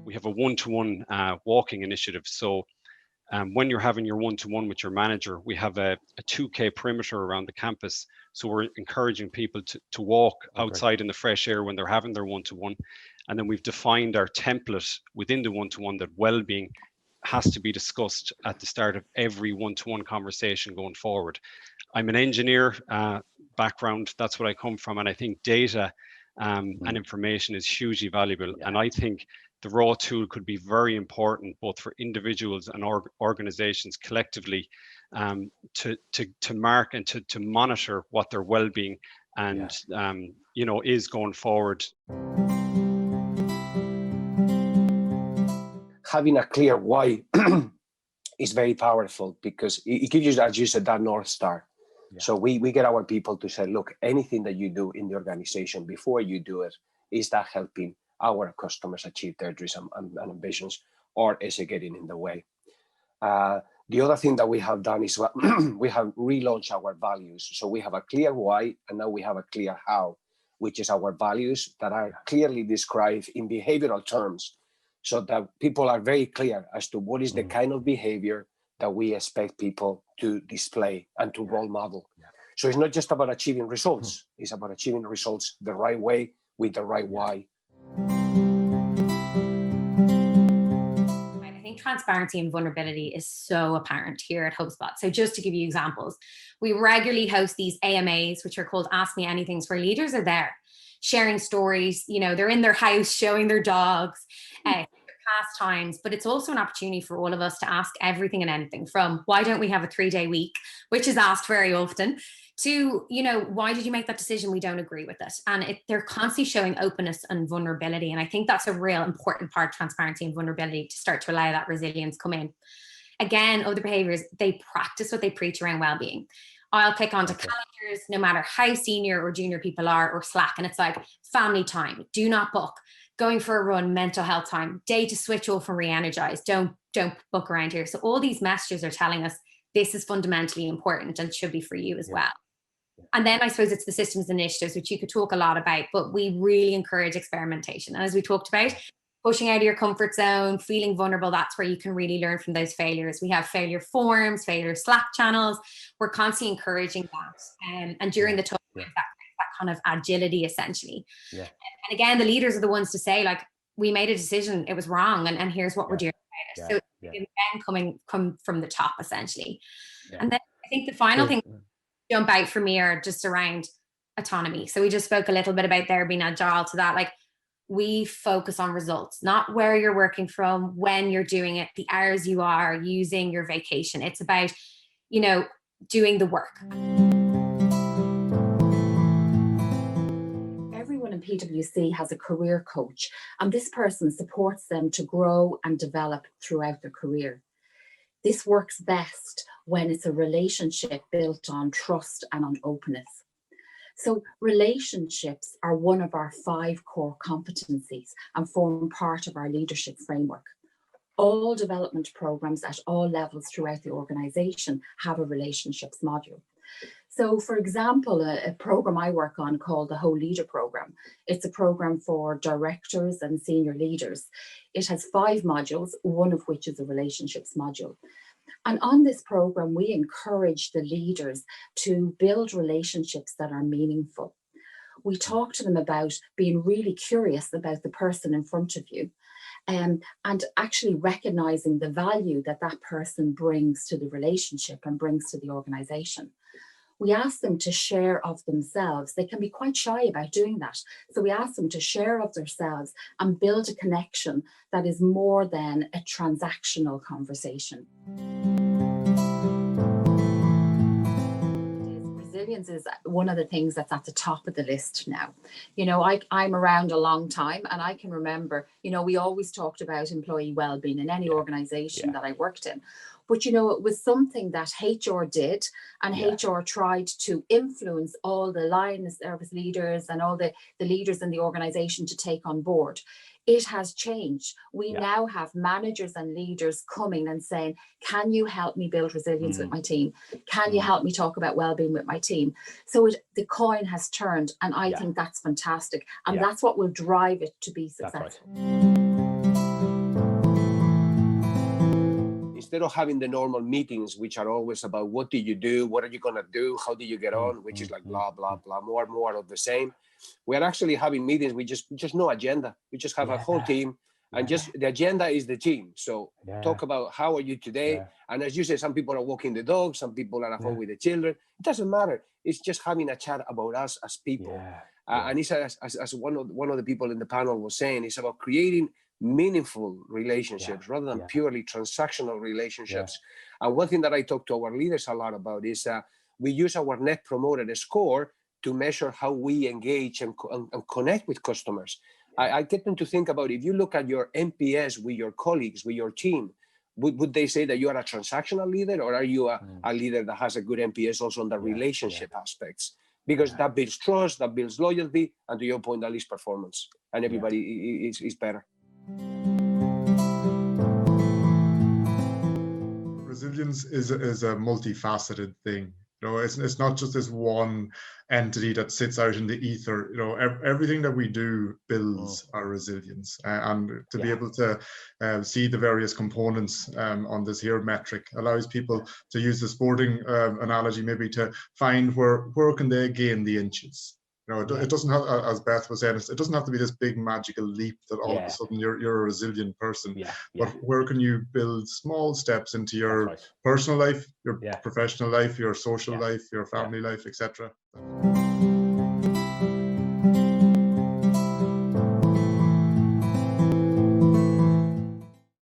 We have a one-to-one walking initiative. So when you're having your one-to-one with your manager, we have a 2K perimeter around the campus. So we're encouraging people to walk outside in the fresh air when they're having their one-to-one. And then we've defined our template within the one-to-one that well-being has to be discussed at the start of every one-to-one conversation going forward. I'm an engineer background, that's what I come from, and I think data and information is hugely valuable. And I think the raw tool could be very important both for individuals and organizations collectively to mark and to monitor what their well-being and is going forward. Having a clear why is very powerful, because it gives you, as you said, that North Star. Yeah. So we get our people to say, look, anything that you do in the organization, before you do it, is that helping our customers achieve their dreams and ambitions, or is it getting in the way? The other thing that we have done is we have relaunched our values. So we have a clear why, and now we have a clear how, which is our values that are clearly described in behavioral terms, so that people are very clear as to what is the kind of behavior that we expect people to display and to role model. Yeah. So it's not just about achieving results, it's about achieving results the right way with the right why. I think transparency and vulnerability is so apparent here at HubSpot. So just to give you examples, we regularly host these AMAs, which are called Ask Me Anythings, where leaders are there sharing stories. They're in their house showing their dogs, their pastimes, but it's also an opportunity for all of us to ask everything and anything, from why don't we have a 3-day week, which is asked very often, to, why did you make that decision? We don't agree with it. And they're constantly showing openness and vulnerability. And I think that's a real important part of transparency and vulnerability, to start to allow that resilience come in. Again, other behaviors, they practice what they preach around well-being. I'll click onto calendars, no matter how senior or junior people are, or Slack, and it's like family time, do not book, going for a run, mental health time, day to switch off and re-energize, don't book around here. So all these messages are telling us this is fundamentally important and should be for you as well. And then I suppose it's the systems initiatives, which you could talk a lot about, but we really encourage experimentation. And as we talked about, pushing out of your comfort zone, feeling vulnerable, that's where you can really learn from those failures. We have failure forums, failure Slack channels. We're constantly encouraging that. And during the tough times, that kind of agility, essentially. Yeah. And again, the leaders are the ones to say, like, we made a decision, it was wrong, and here's what we're doing about it. So again, come from the top, essentially. Yeah. And then I think the final thing jump out for me are just around autonomy. So we just spoke a little bit about there being agile to that. Like, we focus on results, not where you're working from, when you're doing it, the hours you are using, your vacation. It's about, doing the work. Everyone in PwC has a career coach, and this person supports them to grow and develop throughout their career. This works best when it's a relationship built on trust and on openness. So relationships are one of our 5 core competencies and form part of our leadership framework. All development programs at all levels throughout the organization have a relationships module. So, for example, a program I work on called the Whole Leader Program. It's a program for directors and senior leaders. It has 5 modules, one of which is a relationships module. And on this program, we encourage the leaders to build relationships that are meaningful. We talk to them about being really curious about the person in front of you, and actually recognizing the value that that person brings to the relationship and brings to the organization. We ask them to share of themselves. They can be quite shy about doing that. So we ask them to share of themselves and build a connection that is more than a transactional conversation. Resilience is one of the things that's at the top of the list now. I'm around a long time, and I can remember, we always talked about employee well-being in any organization that I worked in. But, it was something that HR did, and HR tried to influence all the line service leaders and all the leaders in the organization to take on board. it has changed. We now have managers and leaders coming and saying, can you help me build resilience with my team? Can you help me talk about well-being with my team? So the coin has turned, and I think that's fantastic. And that's what will drive it to be successful. Instead of having the normal meetings, which are always about what did you do, what are you going to do, how did you get on, which is like blah, blah, blah, more of the same. We are actually having meetings with just no agenda. We just have a whole team, and just the agenda is the team. So talk about how are you today. And as you said, some people are walking the dog, some people are at home with the children. It doesn't matter. It's just having a chat about us as people. And it's as one of the people in the panel was saying, it's about creating meaningful relationships rather than purely transactional relationships. And one thing that I talk to our leaders a lot about is we use our Net Promoter Score to measure how we engage and connect with customers. I get them to think about, if you look at your NPS with your colleagues, with your team, would they say that you are a transactional leader, or are you a leader that has a good NPS also on the relationship aspects? Because that builds trust, that builds loyalty, and to your point, that leads performance, and everybody is better. Resilience is a multifaceted thing. You know, it's not just this one entity that sits out in the ether. You know, everything that we do builds our resilience, and to be able to see the various components on this here metric allows people to use the sporting analogy, maybe to find where can they gain the inches. You know, it doesn't have, as Beth was saying, it doesn't have to be this big magical leap that all of a sudden you're a resilient person. But where can you build small steps into your personal life, your professional life, your social life, your family life, etc.